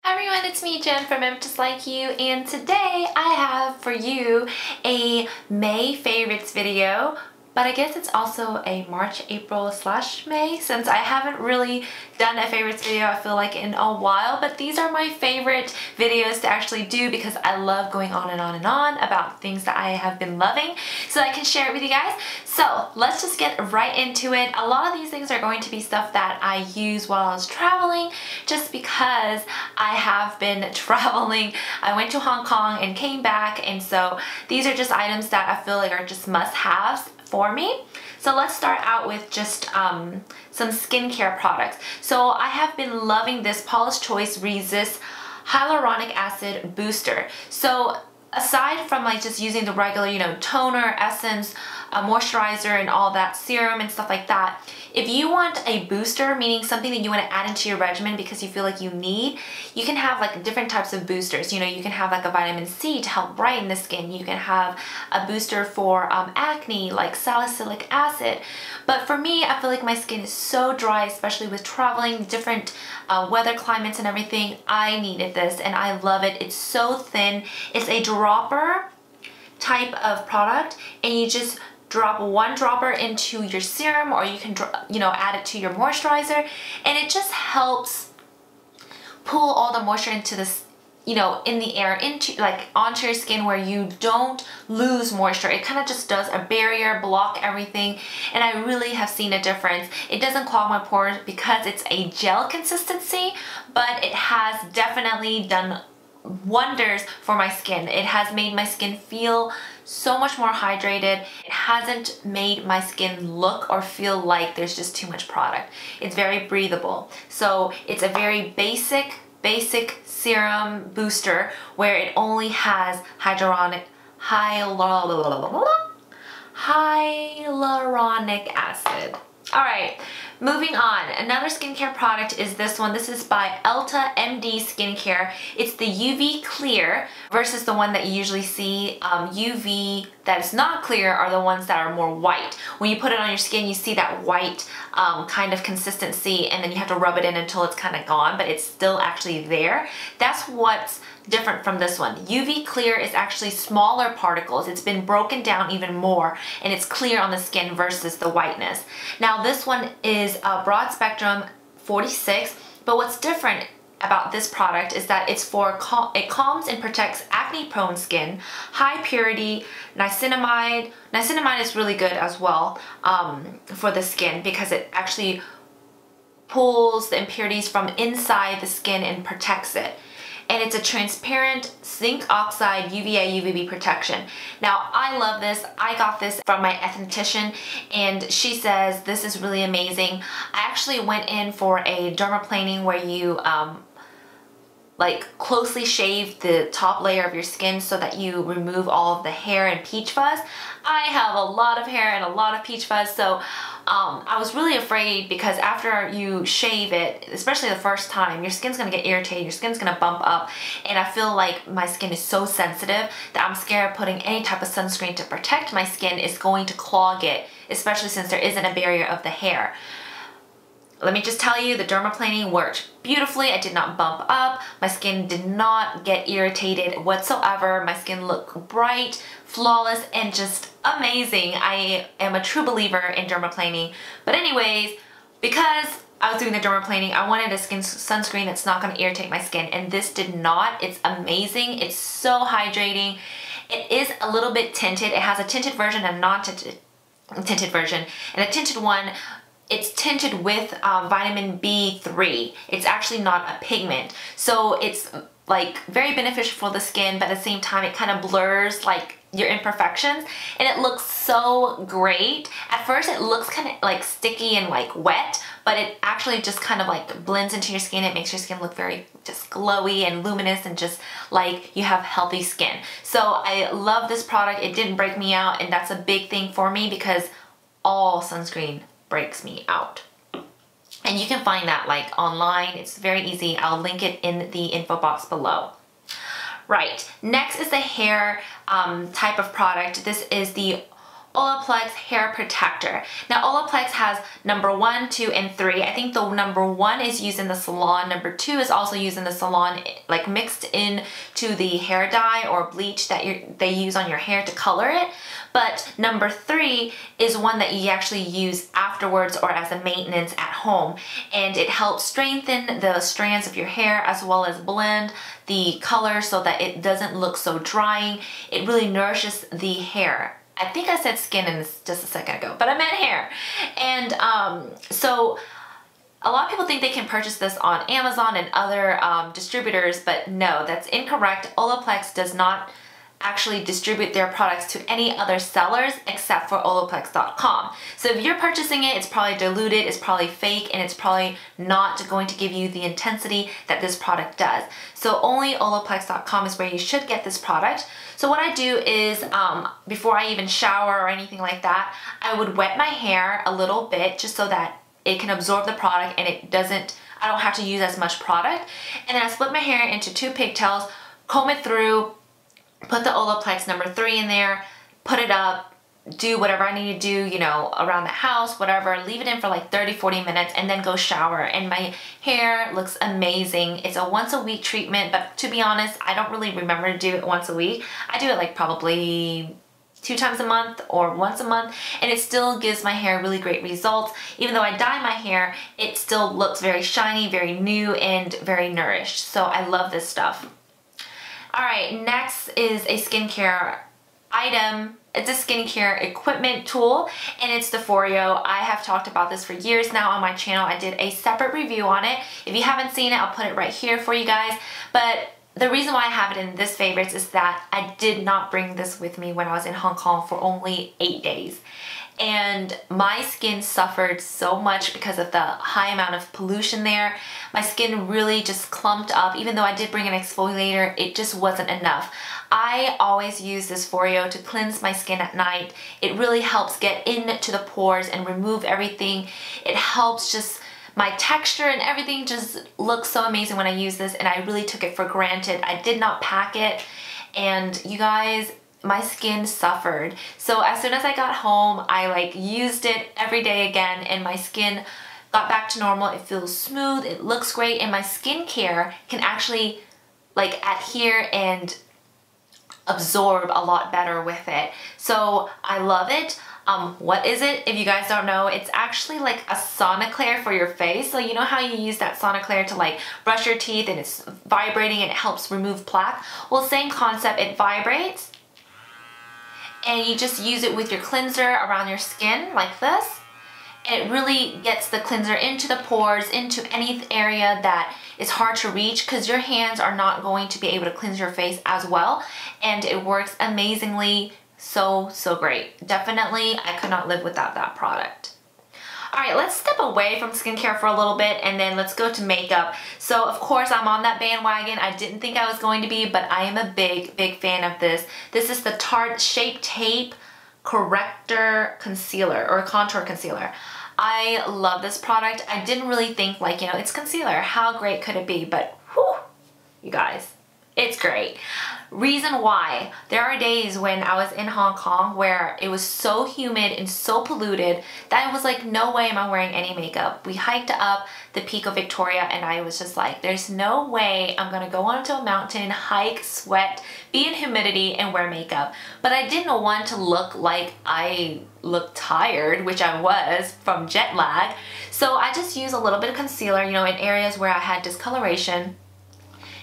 Hi everyone, it's me Jen from EmJustLikeYou, and today I have for you a May favorites video, but I guess it's also a March, April / May since I haven't really done a favorites video I feel like in a while, but these are my favorite videos to actually do because I love going on and on and on about things that I have been loving so I can share it with you guys. So let's just get right into it. A lot of these things are going to be stuff that I use while I was traveling just because I have been traveling. I went to Hong Kong and came back, and so these are just items that I feel like are just must-haves for me. So let's start out with just some skincare products. So I have been loving this Paula's Choice Resist Hyaluronic Acid Booster. So aside from like just using the regular, toner, essence, moisturizer and all that, serum and stuff like that, if you want a booster, meaning something that you want to add into your regimen because you feel like you need, you can have like different types of boosters. You can have like a vitamin C to help brighten the skin. You can have a booster for acne like salicylic acid. But for me, I feel like my skin is so dry, especially with traveling, different weather climates and everything. I needed this and I love it. It's so thin. It's a dropper type of product, and you just drop one dropper into your serum, or you can add it to your moisturizer, and it just helps pull all the moisture into this, in the air, onto your skin where you don't lose moisture. It kind of just does a barrier, block everything, and I really have seen a difference. It doesn't clog my pores because it's a gel consistency, but it has definitely done wonders for my skin. It has made my skin feel so much more hydrated. It hasn't made my skin look or feel like there's just too much product. It's very breathable. So it's a very basic serum booster where it only has hyaluronic acid. Alright, moving on. Another skincare product is this one. This is by Elta MD Skincare. It's the UV Clear versus the one that you usually see. UV that is not clear are the ones that are more white. When you put it on your skin, you see that white kind of consistency, and then you have to rub it in until it's kind of gone, but it's still actually there. That's what's different from this one. UV Clear is actually smaller particles. It's been broken down even more, and it's clear on the skin versus the whiteness. Now this one is a broad spectrum 46, but what's different about this product is that it's it calms and protects acne prone skin, high purity, niacinamide. Niacinamide is really good as well for the skin because it actually pulls the impurities from inside the skin and protects it. And it's a transparent zinc oxide UVA UVB protection. Now I love this. I got this from my esthetician and she says this is really amazing. I actually went in for a dermaplaning where you closely shave the top layer of your skin so that you remove all of the hair and peach fuzz. I have a lot of hair and a lot of peach fuzz, so I was really afraid because after you shave it, especially the first time, your skin's gonna get irritated, your skin's gonna bump up, and I feel like my skin is so sensitive that I'm scared of putting any type of sunscreen to protect my skin is going to clog it, especially since there isn't a barrier of the hair. Let me just tell you, the dermaplaning worked beautifully. I did not bump up. My skin did not get irritated whatsoever. My skin looked bright, flawless, and just amazing. I am a true believer in dermaplaning. But anyways, because I was doing the dermaplaning, I wanted a sunscreen that's not going to irritate my skin, and this did not. It's amazing. It's so hydrating. It is a little bit tinted. It has a tinted version and a non-tinted version. And the tinted one, it's tinted with vitamin B3. It's actually not a pigment. So it's like very beneficial for the skin, but at the same time it kind of blurs like your imperfections, and it looks so great. At first it looks kind of like sticky and like wet, but it actually just kind of like blends into your skin. It makes your skin look very just glowy and luminous and just like you have healthy skin. So I love this product. It didn't break me out, and that's a big thing for me because all sunscreen breaks me out. And you can find that like online. It's very easy. I'll link it in the info box below. Right, next is the hair type of product. This is the Olaplex Hair Protector. Now Olaplex has number 1, 2, and 3. I think the number 1 is used in the salon. Number 2 is also used in the salon, like mixed into the hair dye or bleach that they use on your hair to color it. But number 3 is one that you actually use afterwards or as a maintenance at home. And it helps strengthen the strands of your hair as well as blend the color so that it doesn't look so drying. It really nourishes the hair. I think I said skin in this just a second ago, but I meant hair. And so a lot of people think they can purchase this on Amazon and other distributors, but no, that's incorrect. Olaplex does not actually distribute their products to any other sellers except for Olaplex.com. So if you're purchasing it, it's probably diluted, it's probably fake, and it's probably not going to give you the intensity that this product does. So only Olaplex.com is where you should get this product. So what I do is, before I even shower or anything like that, I would wet my hair a little bit just so that it can absorb the product and I don't have to use as much product. And then I split my hair into 2 pigtails, comb it through, put the Olaplex number 3 in there, put it up, do whatever I need to do, you know, around the house, whatever, leave it in for like 30-40 minutes and then go shower. And my hair looks amazing. It's a once a week treatment, but to be honest, I don't really remember to do it once a week. I do it like probably 2 times a month or once a month, and it still gives my hair really great results. Even though I dye my hair, it still looks very shiny, very new, and very nourished. So I love this stuff. All right, next is a skincare item. It's a skincare equipment tool, and it's the Foreo. I have talked about this for years now on my channel. I did a separate review on it. If you haven't seen it, I'll put it right here for you guys. But the reason why I have it in this favorites is that I did not bring this with me when I was in Hong Kong for only 8 days. And my skin suffered so much because of the high amount of pollution there. My skin really just clumped up. Even though I did bring an exfoliator, it just wasn't enough. I always use this Foreo to cleanse my skin at night. It really helps get into the pores and remove everything. It helps just my texture and everything just looks so amazing when I use this, and I really took it for granted. I did not pack it, and you guys, my skin suffered. So as soon as I got home, I like used it every day again, and my skin got back to normal. It feels smooth, it looks great, and my skincare can actually like adhere and absorb a lot better with it. So I love it. What is it? If you guys don't know, it's actually like a Sonicare for your face. So you know how you use that Sonicare to like brush your teeth and it's vibrating and it helps remove plaque? Well, same concept, it vibrates. And you just use it with your cleanser around your skin like this. And it really gets the cleanser into the pores, into any area that is hard to reach, because your hands are not going to be able to cleanse your face as well. And it works amazingly. So great. Definitely, I could not live without that product. All right, let's step away from skincare for a little bit and then let's go to makeup. So of course I'm on that bandwagon. I didn't think I was going to be, but I am a big fan of this. This is the Tarte Shape Tape Corrector Concealer, or Contour Concealer. I love this product. I didn't really think like, you know, it's concealer. How great could it be? But whew, you guys, it's great. Reason why, there are days when I was in Hong Kong where it was so humid and so polluted that I was like, no way am I wearing any makeup. We hiked up the peak of Victoria and I was just like, there's no way I'm gonna go onto a mountain, hike, sweat, be in humidity and wear makeup. But I didn't want to look like I looked tired, which I was from jet lag. So I just used a little bit of concealer, you know, in areas where I had discoloration.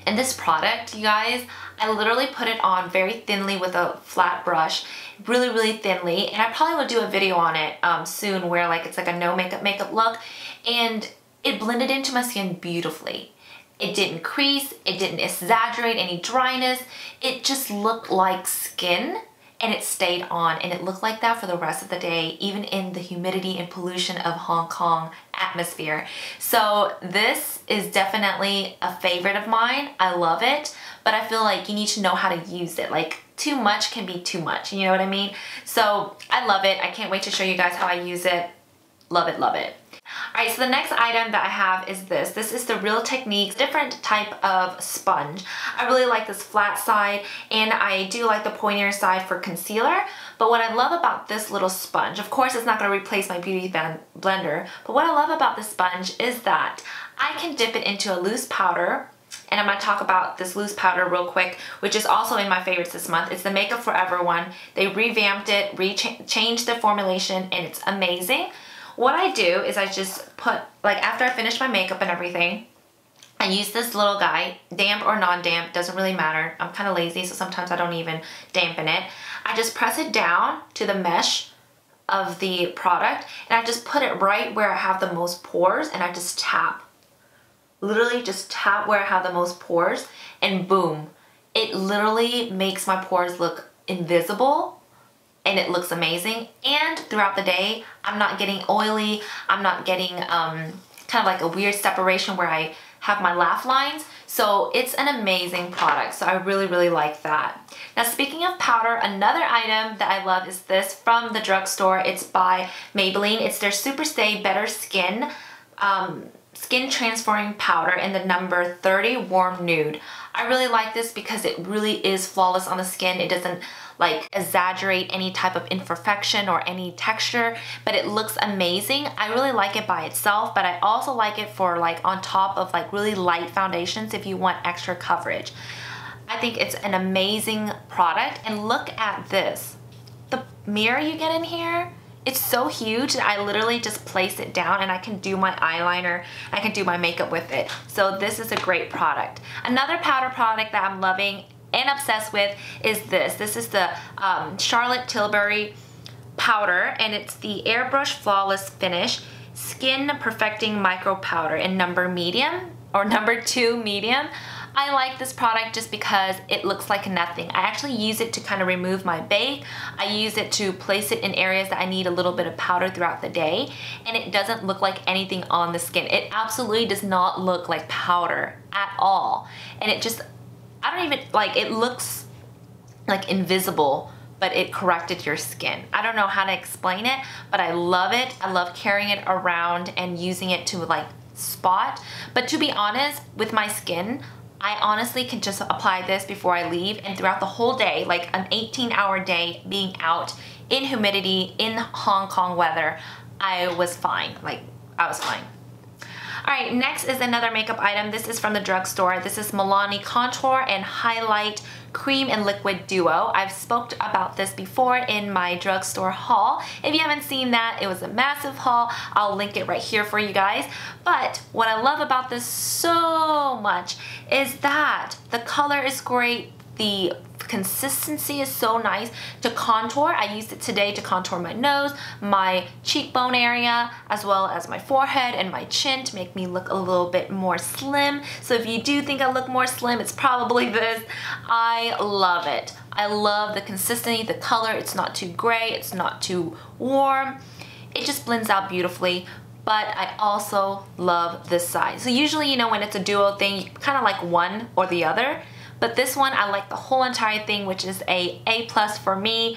And this product, you guys, I literally put it on very thinly with a flat brush, really thinly, and I probably will do a video on it soon where like it's like a no makeup look, and it blended into my skin beautifully. It didn't crease, it didn't exaggerate any dryness, it just looked like skin, and it stayed on, and it looked like that for the rest of the day, even in the humidity and pollution of Hong Kong atmosphere. So this is definitely a favorite of mine. I love it, but I feel like you need to know how to use it. Like, too much can be too much, you know what I mean? So I love it. I can't wait to show you guys how I use it. Love it, love it. Alright, so the next item that I have is this. This is the Real Techniques different type of sponge. I really like this flat side, and I do like the pointier side for concealer. But what I love about this little sponge, of course it's not going to replace my beauty blender, but what I love about this sponge is that I can dip it into a loose powder. And I'm going to talk about this loose powder real quick, which is also in my favorites this month. It's the Makeup Forever one. They revamped it, changed the formulation, and it's amazing. What I do is I just put, like after I finish my makeup and everything, I use this little guy, damp or non-damp, doesn't really matter. I'm kind of lazy, so sometimes I don't even dampen it. I just press it down to the mesh of the product, and I just put it right where I have the most pores, and I just tap. Literally just tap where I have the most pores, and boom. It literally makes my pores look invisible, and it looks amazing. And throughout the day, I'm not getting oily. I'm not getting kind of like a weird separation where I have my laugh lines. So it's an amazing product. So I really, really like that. Now, speaking of powder, another item that I love is this from the drugstore. It's by Maybelline. It's their SuperStay Better Skin Skin Transforming Powder in the number 30 Warm Nude. I really like this because it really is flawless on the skin. It doesn't like exaggerate any type of imperfection or any texture, but it looks amazing. I really like it by itself, but I also like it for like on top of like really light foundations if you want extra coverage. I think it's an amazing product. And look at this. The mirror you get in here, it's so huge that I literally just place it down and I can do my eyeliner, I can do my makeup with it. So this is a great product. Another powder product that I'm loving and obsessed with is this. This is the Charlotte Tilbury powder, and it's the Airbrush Flawless Finish Skin Perfecting Micro Powder in number medium or number 2 medium. I like this product just because it looks like nothing. I actually use it to kind of remove my bake. I use it to place it in areas that I need a little bit of powder throughout the day, and it doesn't look like anything on the skin. It absolutely does not look like powder at all. And it just, I don't even, like, it looks like invisible, but it corrected your skin. I don't know how to explain it, but I love it. I love carrying it around and using it to like spot. But to be honest, with my skin, I honestly can just apply this before I leave, and throughout the whole day, like an 18-hour day being out in humidity, in Hong Kong weather, I was fine. Like, I was fine. Alright, next is another makeup item. This is from the drugstore. This is Milani Contour and Highlight Cream and Liquid Duo. I've spoke about this before in my drugstore haul. If you haven't seen that, it was a massive haul. I'll link it right here for you guys. But what I love about this so much is that the color is great. The consistency is so nice to contour. I used it today to contour my nose, my cheekbone area, as well as my forehead and my chin to make me look a little bit more slim. So if you do think I look more slim, it's probably this. I love it. I love the consistency, the color. It's not too gray, it's not too warm. It just blends out beautifully. But I also love this side. So usually, you know, when it's a duo thing, you kind of like one or the other. But this one, I like the whole entire thing, which is a A+ for me.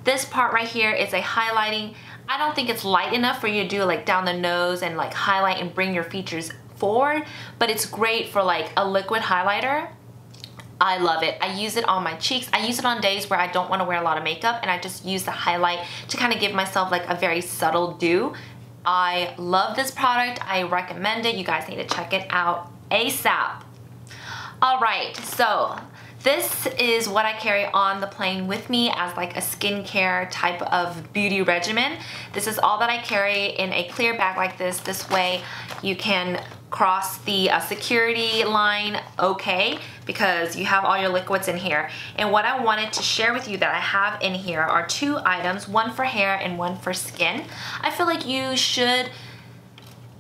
This part right here is a highlighting. I don't think it's light enough for you to do like down the nose and like highlight and bring your features forward, but it's great for like a liquid highlighter. I love it. I use it on my cheeks. I use it on days where I don't want to wear a lot of makeup, and I just use the highlight to kind of give myself like a very subtle dew. I love this product. I recommend it. You guys need to check it out ASAP. Alright, so this is what I carry on the plane with me as like a skincare type of beauty regimen. This is all that I carry in a clear bag like this. This way you can cross the security line okay, because you have all your liquids in here. And what I wanted to share with you that I have in here are 2 items, one for hair and one for skin. I feel like you should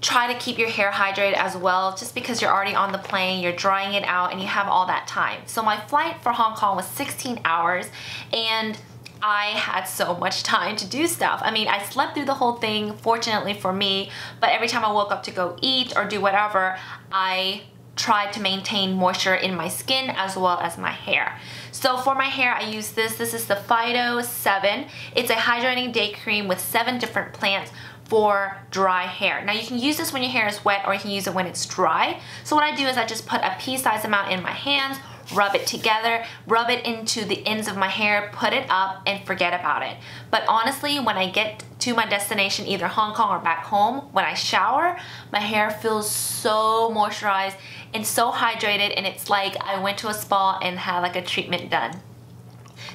try to keep your hair hydrated as well, just because you're already on the plane, you're drying it out, and you have all that time. So my flight for Hong Kong was 16 hours, and I had so much time to do stuff. I mean, I slept through the whole thing, fortunately for me, but every time I woke up to go eat or do whatever, I tried to maintain moisture in my skin as well as my hair. So for my hair, I use this. This is the Fido 7. It's a hydrating day cream with 7 different plants for dry hair. Now you can use this when your hair is wet or you can use it when it's dry. So what I do is I just put a pea-sized amount in my hands, rub it together, rub it into the ends of my hair, put it up, and forget about it. But honestly, when I get to my destination, either Hong Kong or back home, when I shower, my hair feels so moisturized and so hydrated, and it's like I went to a spa and had like a treatment done.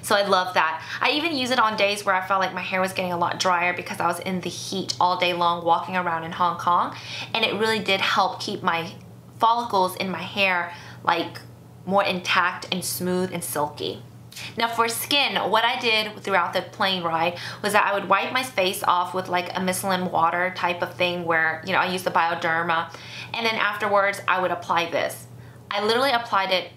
So I love that. I even use it on days where I felt like my hair was getting a lot drier because I was in the heat all day long walking around in Hong Kong, and it really did help keep my follicles in my hair like more intact and smooth and silky. Now for skin, what I did throughout the plane ride was that I would wipe my face off with like a micellar water type of thing where, you know, I use the Bioderma, and then afterwards I would apply this. I literally applied it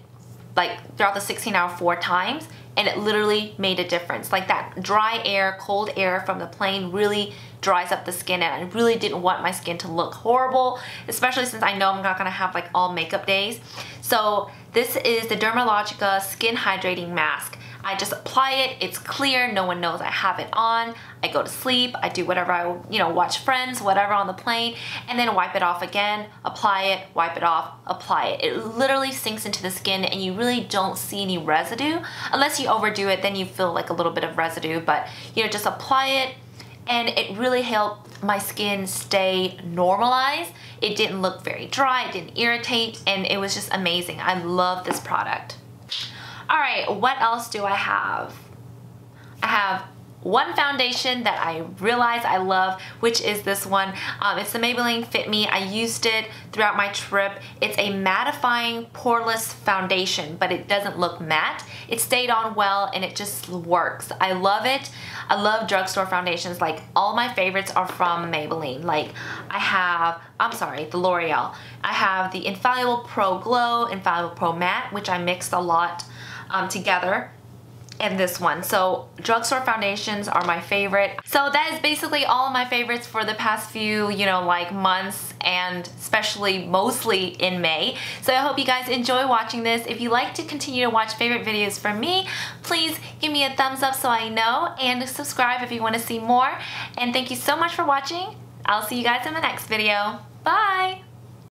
like throughout the 16-hour 4 times, and it literally made a difference. Like that dry air, cold air from the plane really dries up the skin, and I really didn't want my skin to look horrible, especially since I know I'm not gonna have like all makeup days. So this is the Dermalogica Skin Hydrating Mask. I just apply it, it's clear, no one knows I have it on. I go to sleep, I do whatever I, watch Friends, whatever on the plane, and then wipe it off again, apply it, wipe it off, apply it. It literally sinks into the skin and you really don't see any residue. Unless you overdo it, then you feel like a little bit of residue, but just apply it, and it really helped my skin stay normalized. It didn't look very dry, it didn't irritate, and it was just amazing. I love this product. Alright, what else do I have? I have one foundation that I realize I love, which is this one. It's the Maybelline Fit Me. I used it throughout my trip. It's a mattifying poreless foundation, but it doesn't look matte. It stayed on well and it just works. I love it. I love drugstore foundations. Like all my favorites are from Maybelline. Like I have, the L'Oreal. I have the Infallible Pro Glow, Infallible Pro Matte, which I mixed a lot together, and this one. So drugstore foundations are my favorite. So that is basically all of my favorites for the past few, months, and especially mostly in May. So I hope you guys enjoy watching this. If you like to continue to watch favorite videos from me, please give me a thumbs up so I know, and subscribe if you want to see more. And thank you so much for watching. I'll see you guys in the next video. Bye!